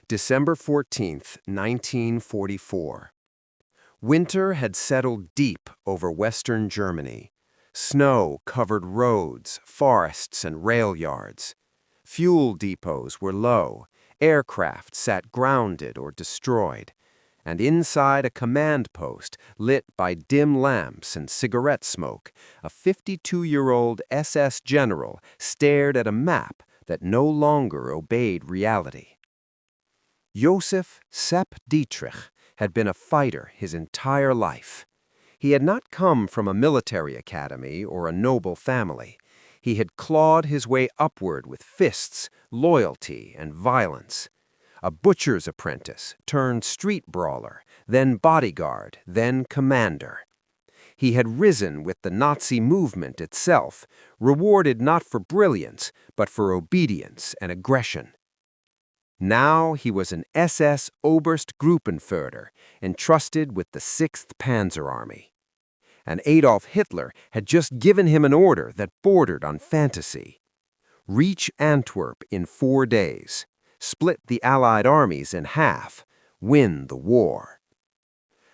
December 14th, 1944. Winter had settled deep over western Germany. Snow covered roads, forests, and rail yards. Fuel depots were low, aircraft sat grounded or destroyed, and inside a command post lit by dim lamps and cigarette smoke, a 52-year-old SS general stared at a map that no longer obeyed reality. General Sepp Dietrich had been a fighter his entire life. He had not come from a military academy or a noble family. He had clawed his way upward with fists, loyalty, and violence. A butcher's apprentice turned street brawler, then bodyguard, then commander. He had risen with the Nazi movement itself, rewarded not for brilliance, but for obedience and aggression. Now he was an SS Oberstgruppenführer, entrusted with the 6th Panzer Army. And Adolf Hitler had just given him an order that bordered on fantasy. Reach Antwerp in 4 days, split the Allied armies in half, win the war.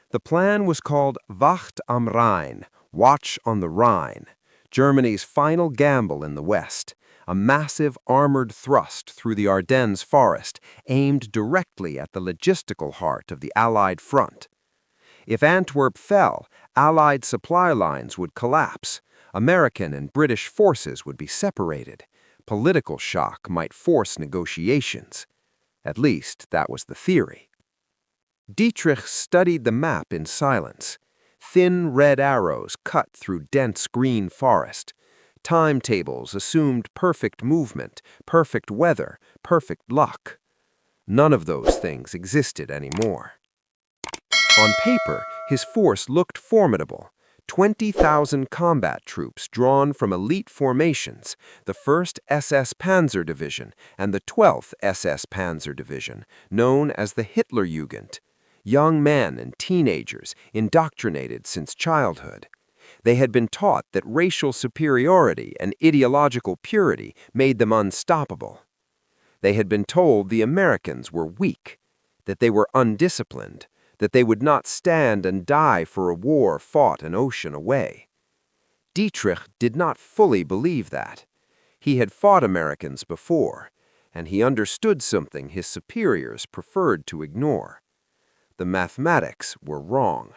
The plan was called Wacht am Rhein, Watch on the Rhine, Germany's final gamble in the West, a massive armored thrust through the Ardennes forest aimed directly at the logistical heart of the Allied front. If Antwerp fell, Allied supply lines would collapse, American and British forces would be separated. Political shock might force negotiations. At least, that was the theory. Dietrich studied the map in silence. Thin red arrows cut through dense green forest. Timetables assumed perfect movement, perfect weather, perfect luck. None of those things existed anymore. On paper, his force looked formidable. 20,000 combat troops drawn from elite formations, the 1st SS Panzer Division and the 12th SS Panzer Division, known as the Hitlerjugend. Young men and teenagers indoctrinated since childhood. They had been taught that racial superiority and ideological purity made them unstoppable. They had been told the Americans were weak, that they were undisciplined, that they would not stand and die for a war fought an ocean away. Dietrich did not fully believe that. He had fought Americans before, and he understood something his superiors preferred to ignore. The mathematics were wrong.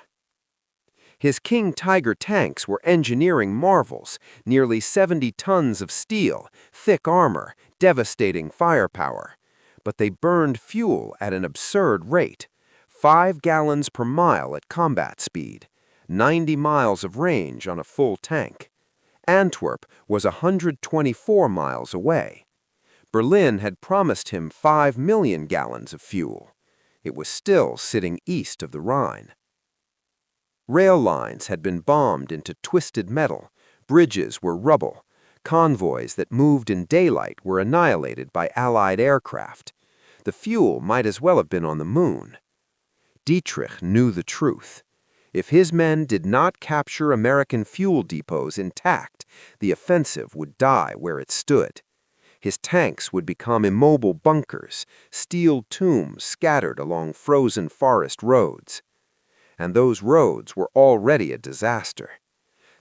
His King Tiger tanks were engineering marvels, nearly 70 tons of steel, thick armor, devastating firepower. But they burned fuel at an absurd rate, 5 gallons per mile at combat speed, 90 miles of range on a full tank. Antwerp was 124 miles away. Berlin had promised him 5 million gallons of fuel. It was still sitting east of the Rhine. Rail lines had been bombed into twisted metal, bridges were rubble, convoys that moved in daylight were annihilated by Allied aircraft. The fuel might as well have been on the moon. Dietrich knew the truth. If his men did not capture American fuel depots intact, the offensive would die where it stood. His tanks would become immobile bunkers, steel tombs scattered along frozen forest roads. And those roads were already a disaster.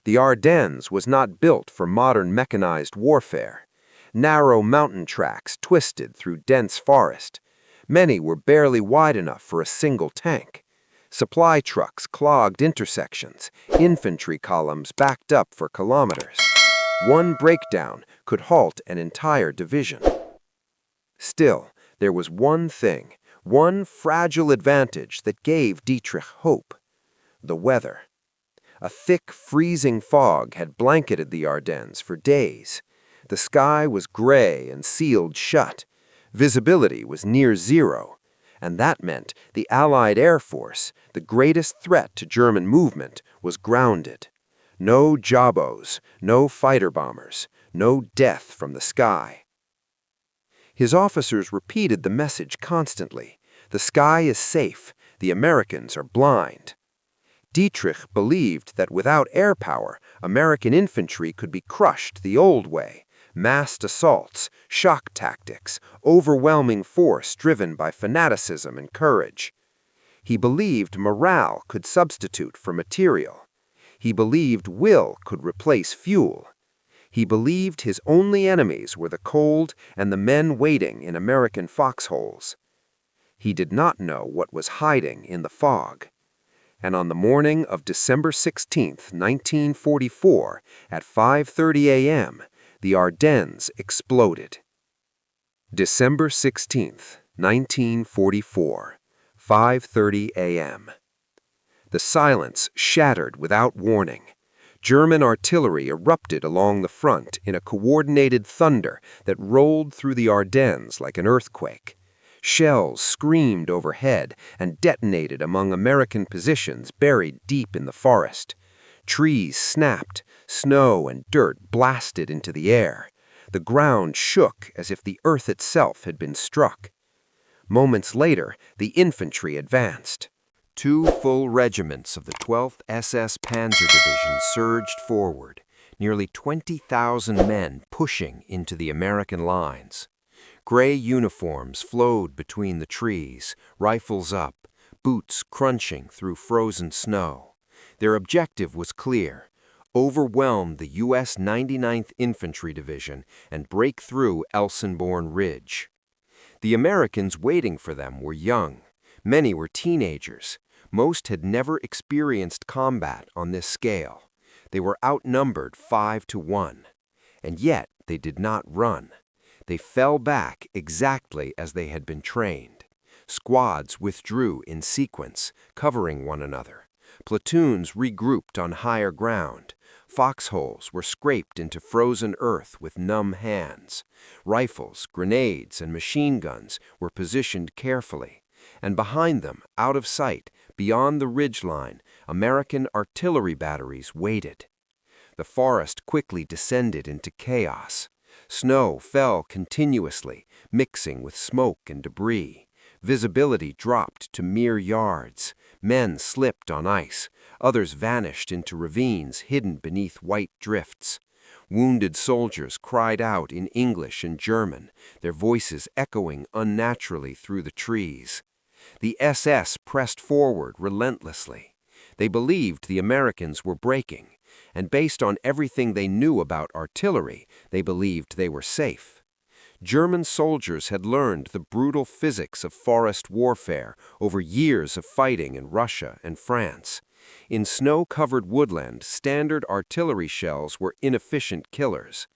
The Ardennes was not built for modern mechanized warfare. Narrow mountain tracks twisted through dense forest. Many were barely wide enough for a single tank. Supply trucks clogged intersections, infantry columns backed up for kilometers. One breakdown could halt an entire division. Still, there was one thing, one fragile advantage that gave Dietrich hope: the weather. A thick, freezing fog had blanketed the Ardennes for days. The sky was gray and sealed shut. Visibility was near zero, and that meant the Allied Air Force, the greatest threat to German movement, was grounded. No jabos, no fighter bombers, no death from the sky. His officers repeated the message constantly. The sky is safe. The Americans are blind. Dietrich believed that without air power, American infantry could be crushed the old way, Massed assaults, shock tactics, overwhelming force driven by fanaticism and courage. He believed morale could substitute for material. He believed will could replace fuel. He believed his only enemies were the cold and the men waiting in American foxholes. He did not know what was hiding in the fog. And on the morning of December 16, 1944, at 5:30 a.m., the Ardennes exploded. December 16, 1944, 5:30 a.m. The silence shattered without warning. German artillery erupted along the front in a coordinated thunder that rolled through the Ardennes like an earthquake. Shells screamed overhead and detonated among American positions buried deep in the forest. Trees snapped, snow and dirt blasted into the air. The ground shook as if the earth itself had been struck. Moments later, the infantry advanced. 2 full regiments of the 12th SS Panzer Division surged forward, nearly 20,000 men pushing into the American lines. Gray uniforms flowed between the trees, rifles up, boots crunching through frozen snow. Their objective was clear: overwhelm the U.S. 99th Infantry Division and break through Elsenborn Ridge. The Americans waiting for them were young. Many were teenagers. Most had never experienced combat on this scale. They were outnumbered 5-1. And yet they did not run. They fell back exactly as they had been trained. Squads withdrew in sequence, covering one another. Platoons regrouped on higher ground. Foxholes were scraped into frozen earth with numb hands. Rifles, grenades, and machine guns were positioned carefully. And behind them, out of sight, beyond the ridgeline, American artillery batteries waited. The forest quickly descended into chaos. Snow fell continuously, mixing with smoke and debris. Visibility dropped to mere yards. Men slipped on ice. Others vanished into ravines hidden beneath white drifts. Wounded soldiers cried out in English and German, their voices echoing unnaturally through the trees. The SS pressed forward relentlessly. They believed the Americans were breaking, and based on everything they knew about artillery, they believed they were safe. German soldiers had learned the brutal physics of forest warfare over years of fighting in Russia and France. In snow-covered woodland, standard artillery shells were inefficient killers.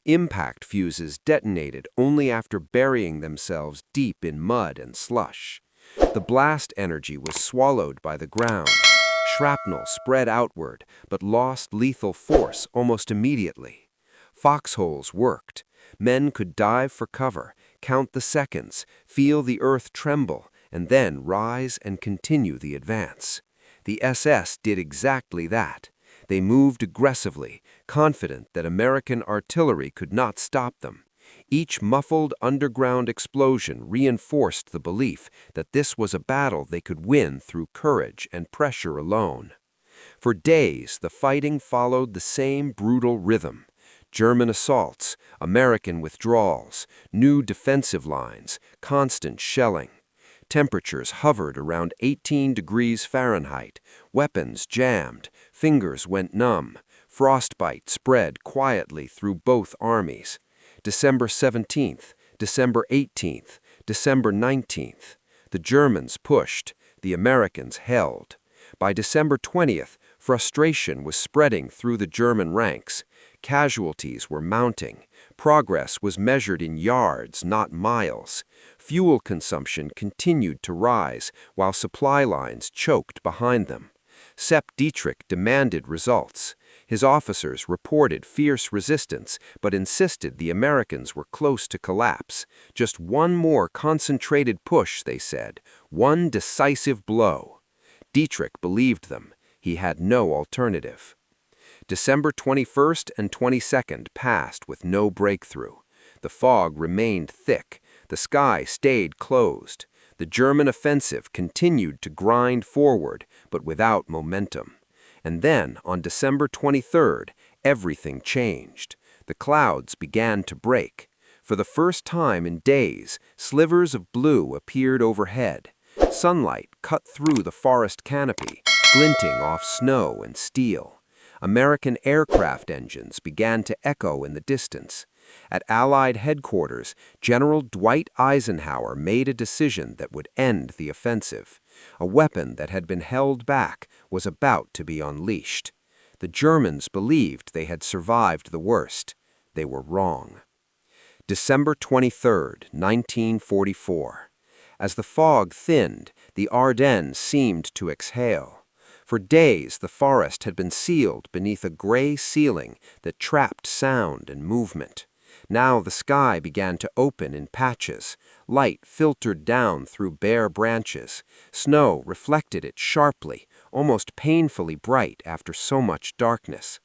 Impact fuses detonated only after burying themselves deep in mud and slush. The blast energy was swallowed by the ground. Shrapnel spread outward, but lost lethal force almost immediately. Foxholes worked. Men could dive for cover, count the seconds, feel the earth tremble, and then rise and continue the advance. The SS did exactly that. They moved aggressively, confident that American artillery could not stop them. Each muffled underground explosion reinforced the belief that this was a battle they could win through courage and pressure alone. For days, the fighting followed the same brutal rhythm. German assaults, American withdrawals, new defensive lines, constant shelling. Temperatures hovered around 18 degrees Fahrenheit, weapons jammed, fingers went numb, frostbite spread quietly through both armies. December 17th, December 18th, December 19th. The Germans pushed, the Americans held. By December 20th, frustration was spreading through the German ranks. Casualties were mounting. Progress was measured in yards, not miles. Fuel consumption continued to rise, while supply lines choked behind them. Sepp Dietrich demanded results. His officers reported fierce resistance, but insisted the Americans were close to collapse. Just one more concentrated push, they said. One decisive blow. Dietrich believed them. He had no alternative. December 21st and 22nd passed with no breakthrough. The fog remained thick. The sky stayed closed. The German offensive continued to grind forward, but without momentum. And then, on December 23rd, everything changed. The clouds began to break. For the first time in days, slivers of blue appeared overhead. Sunlight cut through the forest canopy, glinting off snow and steel. American aircraft engines began to echo in the distance. At Allied headquarters, General Dwight Eisenhower made a decision that would end the offensive. A weapon that had been held back was about to be unleashed. The Germans believed they had survived the worst. They were wrong. December 23, 1944. As the fog thinned, the Ardennes seemed to exhale. For days, the forest had been sealed beneath a gray ceiling that trapped sound and movement. Now the sky began to open in patches. Light filtered down through bare branches. Snow reflected it sharply, almost painfully bright after so much darkness.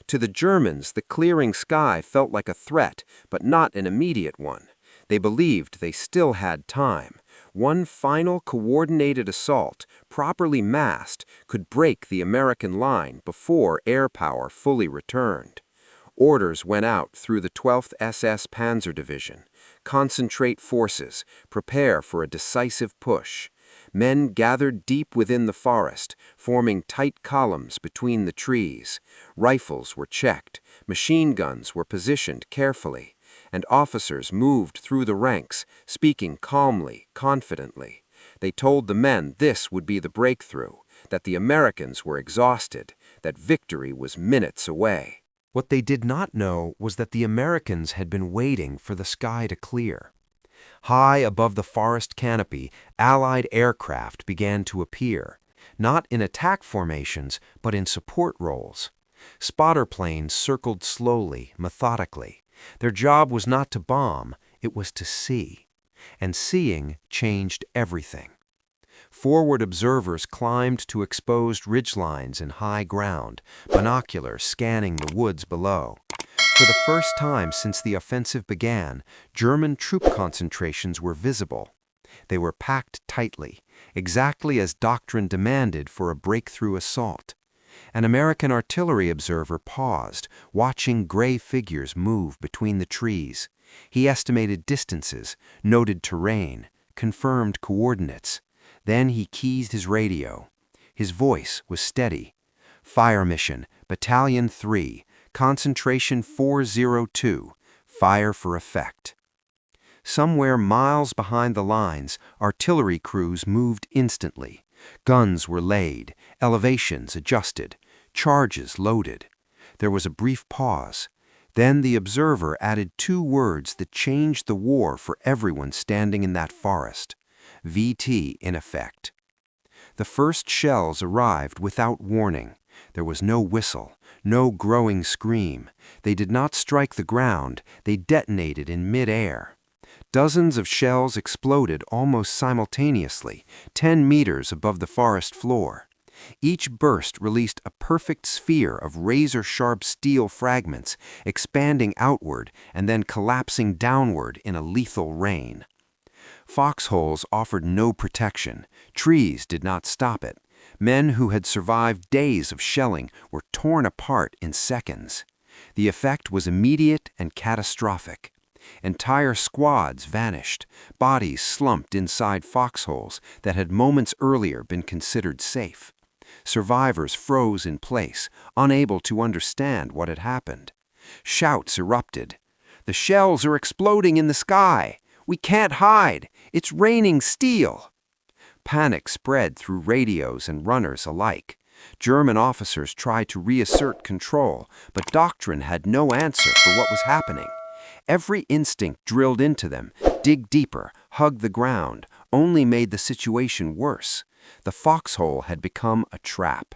To the Germans, the clearing sky felt like a threat, but not an immediate one. They believed they still had time. One final coordinated assault, properly massed, could break the American line before air power fully returned. Orders went out through the 12th SS Panzer Division. Concentrate forces, prepare for a decisive push. Men gathered deep within the forest, forming tight columns between the trees. Rifles were checked, machine guns were positioned carefully, and officers moved through the ranks, speaking calmly, confidently. They told the men this would be the breakthrough, that the Americans were exhausted, that victory was minutes away. What they did not know was that the Americans had been waiting for the sky to clear. High above the forest canopy, Allied aircraft began to appear, not in attack formations, but in support roles. Spotter planes circled slowly, methodically. Their job was not to bomb, it was to see. And seeing changed everything. Forward observers climbed to exposed ridgelines in high ground, binoculars scanning the woods below. For the first time since the offensive began, German troop concentrations were visible. They were packed tightly, exactly as doctrine demanded for a breakthrough assault. An American artillery observer paused, watching gray figures move between the trees. He estimated distances, noted terrain, confirmed coordinates. Then he keysed his radio. His voice was steady. Fire mission, Battalion 3, concentration 402, fire for effect. Somewhere miles behind the lines, artillery crews moved instantly. Guns were laid, elevations adjusted, charges loaded. There was a brief pause. Then the observer added two words that changed the war for everyone standing in that forest. VT in effect. The first shells arrived without warning. There was no whistle, no growing scream. They did not strike the ground, they detonated in mid-air. Dozens of shells exploded almost simultaneously, 10 meters above the forest floor. Each burst released a perfect sphere of razor-sharp steel fragments, expanding outward and then collapsing downward in a lethal rain. Foxholes offered no protection. Trees did not stop it. Men who had survived days of shelling were torn apart in seconds. The effect was immediate and catastrophic. Entire squads vanished, bodies slumped inside foxholes that had moments earlier been considered safe. Survivors froze in place, unable to understand what had happened. Shouts erupted. "The shells are exploding in the sky! We can't hide! It's raining steel!" Panic spread through radios and runners alike. German officers tried to reassert control, but doctrine had no answer for what was happening. Every instinct drilled into them, dig deeper, hug the ground, only made the situation worse. The foxhole had become a trap.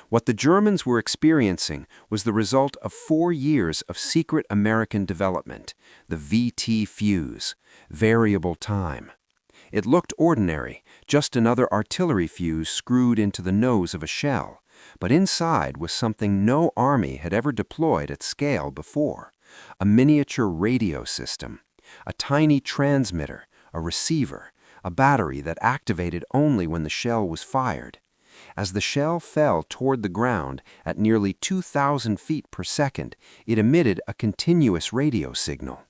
What the Germans were experiencing was the result of 4 years of secret American development, the VT Fuze, variable time. It looked ordinary, just another artillery fuse screwed into the nose of a shell, but inside was something no army had ever deployed at scale before. A miniature radio system, a tiny transmitter, a receiver, a battery that activated only when the shell was fired. As the shell fell toward the ground at nearly 2,000 feet per second, it emitted a continuous radio signal.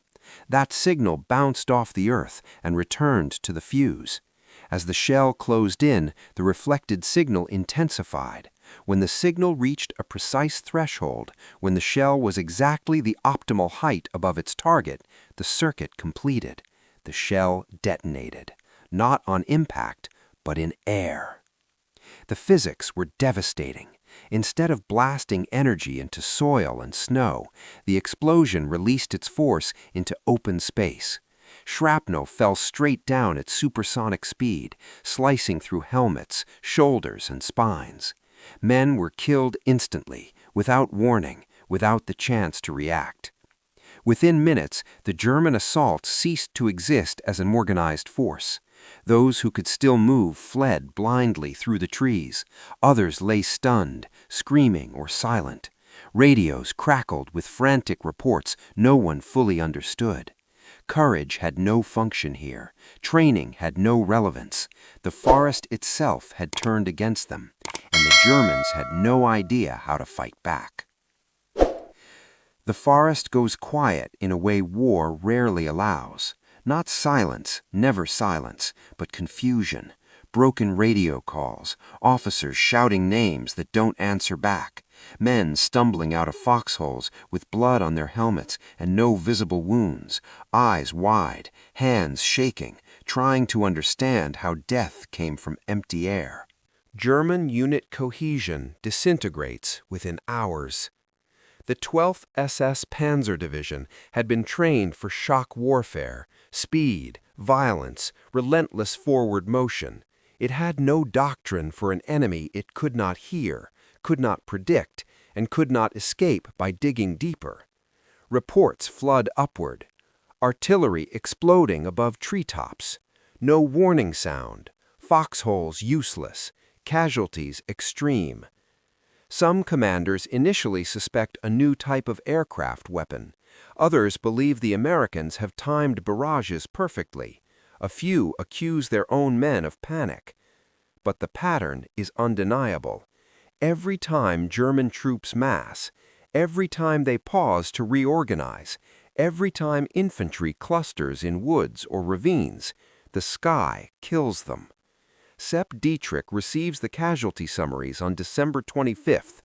That signal bounced off the earth and returned to the fuse. As the shell closed in, the reflected signal intensified. When the signal reached a precise threshold, when the shell was exactly the optimal height above its target, the circuit completed. The shell detonated, not on impact, but in air. The physics were devastating. Instead of blasting energy into soil and snow, the explosion released its force into open space. Shrapnel fell straight down at supersonic speed, slicing through helmets, shoulders, and spines. Men were killed instantly, without warning, without the chance to react. Within minutes, the German assault ceased to exist as an organized force. Those who could still move fled blindly through the trees. Others lay stunned, screaming or silent. Radios crackled with frantic reports no one fully understood. Courage had no function here. Training had no relevance. The forest itself had turned against them, and the Germans had no idea how to fight back. The forest goes quiet in a way war rarely allows. Not silence, never silence, but confusion. Broken radio calls, officers shouting names that don't answer back, men stumbling out of foxholes with blood on their helmets and no visible wounds, eyes wide, hands shaking, trying to understand how death came from empty air. German unit cohesion disintegrates within hours. The 12th SS Panzer Division had been trained for shock warfare, speed, violence, relentless forward motion. It had no doctrine for an enemy it could not hear, could not predict, and could not escape by digging deeper. Reports flood upward. Artillery exploding above treetops. No warning sound. Foxholes useless. Casualties extreme. Some commanders initially suspect a new type of aircraft weapon. Others believe the Americans have timed barrages perfectly. A few accuse their own men of panic. But the pattern is undeniable. Every time German troops mass, every time they pause to reorganize, every time infantry clusters in woods or ravines, the sky kills them. Sepp Dietrich receives the casualty summaries on December 25th.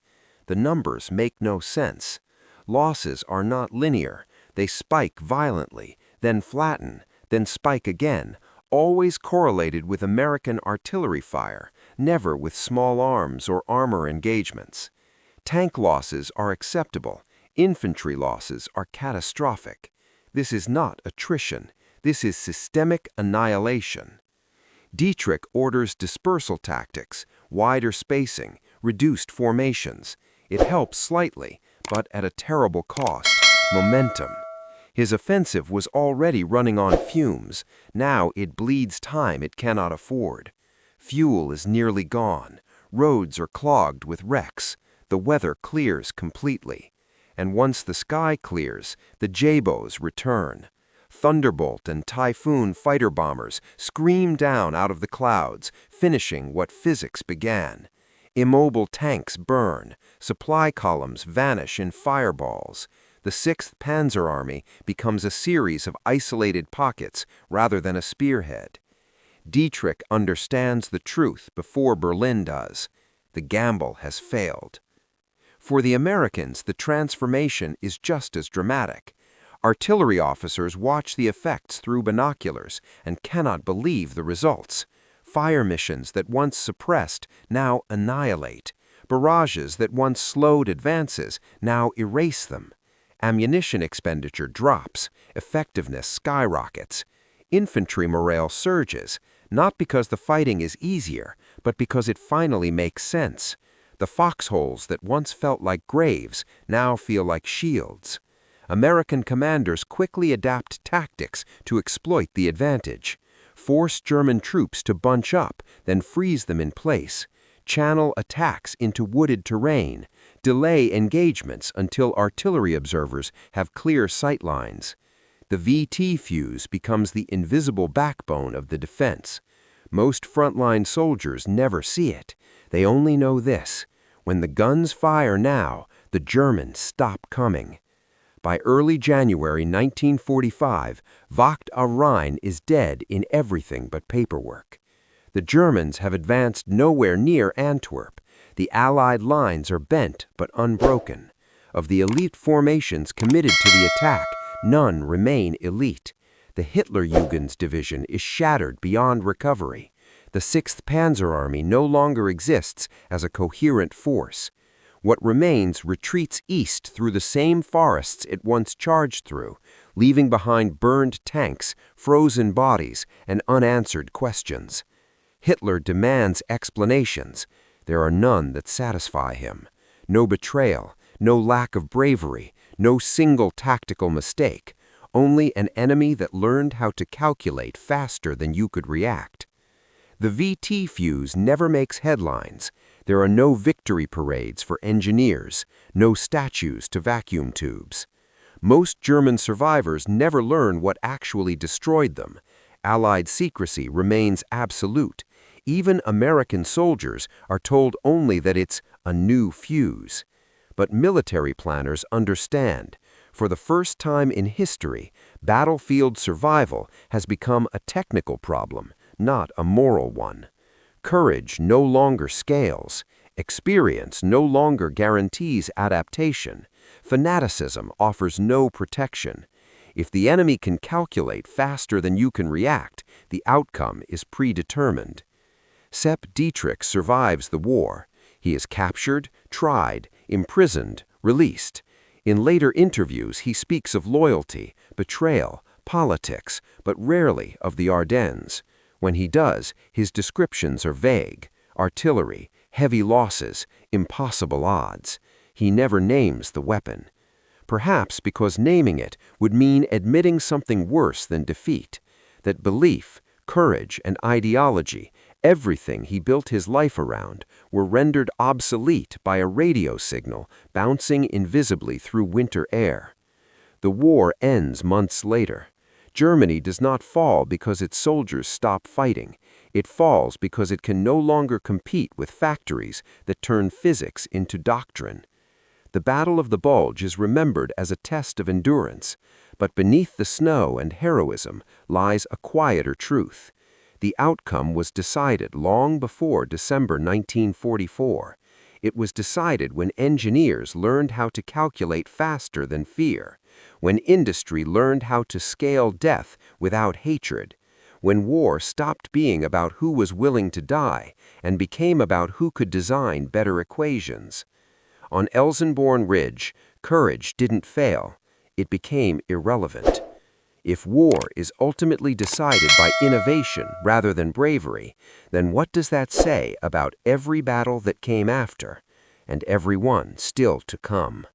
The numbers make no sense. Losses are not linear. They spike violently, then flatten, then spike again, always correlated with American artillery fire, never with small arms or armor engagements. Tank losses are acceptable. Infantry losses are catastrophic. This is not attrition. This is systemic annihilation. Dietrich orders dispersal tactics, wider spacing, reduced formations. It helps slightly, but at a terrible cost, momentum. His offensive was already running on fumes. Now it bleeds time it cannot afford. Fuel is nearly gone. Roads are clogged with wrecks. The weather clears completely. And once the sky clears, the Jabos return. Thunderbolt and Typhoon fighter bombers scream down out of the clouds, finishing what physics began. Immobile tanks burn. Supply columns vanish in fireballs. The 6th Panzer Army becomes a series of isolated pockets rather than a spearhead. Dietrich understands the truth before Berlin does. The gamble has failed. For the Americans, the transformation is just as dramatic. Artillery officers watch the effects through binoculars and cannot believe the results. Fire missions that once suppressed now annihilate. Barrages that once slowed advances now erase them. Ammunition expenditure drops. Effectiveness skyrockets. Infantry morale surges, not because the fighting is easier, but because it finally makes sense. The foxholes that once felt like graves now feel like shields. American commanders quickly adapt tactics to exploit the advantage. Force German troops to bunch up, then freeze them in place. Channel attacks into wooded terrain. Delay engagements until artillery observers have clear sight lines. The VT Fuze becomes the invisible backbone of the defense. Most frontline soldiers never see it. They only know this: when the guns fire now, the Germans stop coming. By early January 1945, Wacht am Rhein is dead in everything but paperwork. The Germans have advanced nowhere near Antwerp. The Allied lines are bent but unbroken. Of the elite formations committed to the attack, none remain elite. The Hitlerjugend's division is shattered beyond recovery. The 6th Panzer Army no longer exists as a coherent force. What remains retreats east through the same forests it once charged through, leaving behind burned tanks, frozen bodies, and unanswered questions. Hitler demands explanations. There are none that satisfy him. No betrayal, no lack of bravery, no single tactical mistake. Only an enemy that learned how to calculate faster than you could react. The VT Fuze never makes headlines. There are no victory parades for engineers, no statues to vacuum tubes. Most German survivors never learn what actually destroyed them. Allied secrecy remains absolute. Even American soldiers are told only that it's a new fuse. But military planners understand. For the first time in history, battlefield survival has become a technical problem, not a moral one. Courage no longer scales. Experience no longer guarantees adaptation. Fanaticism offers no protection. If the enemy can calculate faster than you can react, the outcome is predetermined. Sepp Dietrich survives the war. He is captured, tried, imprisoned, released. In later interviews, he speaks of loyalty, betrayal, politics, but rarely of the Ardennes. When he does, his descriptions are vague: artillery, heavy losses, impossible odds. He never names the weapon. Perhaps because naming it would mean admitting something worse than defeat, that belief, courage, and ideology, everything he built his life around, were rendered obsolete by a radio signal bouncing invisibly through winter air. The war ends months later. Germany does not fall because its soldiers stop fighting. It falls because it can no longer compete with factories that turn physics into doctrine. The Battle of the Bulge is remembered as a test of endurance, but beneath the snow and heroism lies a quieter truth. The outcome was decided long before December 1944. It was decided when engineers learned how to calculate faster than fear, when industry learned how to scale death without hatred, when war stopped being about who was willing to die and became about who could design better equations. On Elsenborn Ridge, courage didn't fail. It became irrelevant. If war is ultimately decided by innovation rather than bravery, then what does that say about every battle that came after, and every one still to come?